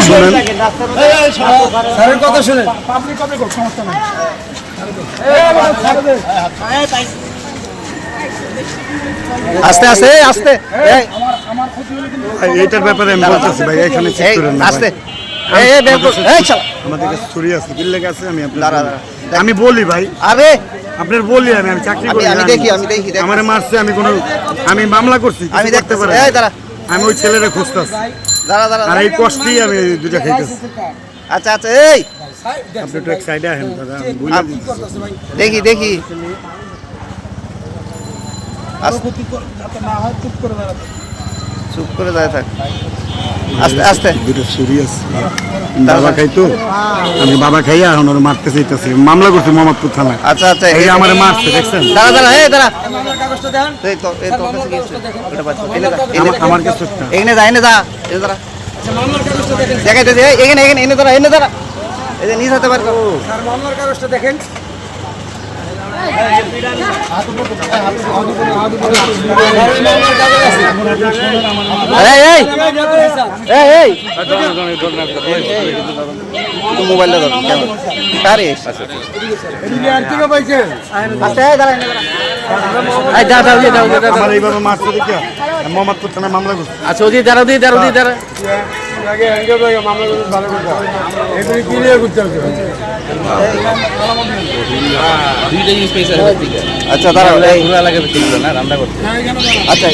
শুনেন। স্যারের কথা শুনেন। পাবলিক কথা কর, সমস্যা নাই। আস্তে আস্তে আস্তে আমার ক্ষতি হলে কিন্তু ভাই, এইটার ব্যাপারে আমি বলতেছি ভাই, এখানে চেক করেন না আস্তে ভাই। এই চল আমাদের কাছে ছুরি আছে, বিল্লে আছে, আমি আপনার দাঁড়া, বলি। দাঁড়া। আমি বলি ভাই, আরে আপনার বলি, আমি চাকরি করি আমি না। দেখি, আমি দেখি, দেখ। আমারে মারছে, আমি মামলা করছি, কিছু আমি করতে দেখতেছি। পারি এই দাঁড়া আমি ওই ছেলেরা খুঁজতেছি, দাঁড়া দাঁড়া আর এই কষ্টেই আমি দুটা খাইতেছি। আচ্ছা আচ্ছা এই আপনি একটু এক সাইডে আসেন দাদা, আমি বলে দিচ্ছি। দেখি দেখি ক্ষতি যাতে না হয় চুপ করে দাঁড়াতে। চুপ করে দাঁড়িয়ে থাক আস্তে আস্তে দুটো ছুরি আছে, বাবা খাইতো, আমি বাবা খাইয়া এখন ওরা মারতে চাইতেছি, মামলা করছি মোহাম্মদপুর থানায়। আচ্ছা আচ্ছা এই যে আমারে মারছে, দেখছেন? দাঁড়া দাঁড়া এই দাঁড়া মামলার কাগজটা দেন। এই তো তোর কাছে কি আছে? ওটা বাদ দে। এনে দা, আমার কাছে একটা। এনে দা এনে দা এনে দাঁড়া আচ্ছা, মামলার কাগজটা দেখেন। দেখাইতেছি এখানে এখানে এনে দাঁড়া এনে দাঁড়া এই যে নিজ হাতে বার কর স্যার, মামলার কাগজটা দেখেন। এই এই এই তো মোবাইলটা ধর ক্যামেরা আরে আচ্ছা এই দাঁড়া এনে দাঁড়া এই দাঁড়া দাঁড়া আমার এইভাবে মারছে দেখে আমি মোহাম্মদপুর থানায় মামলা করছি। আচ্ছা ওদি দাঁড়া দাঁড়া আচ্ছা দাঁড়া এই ঘোরা লাগে না রান্না করতে আচ্ছা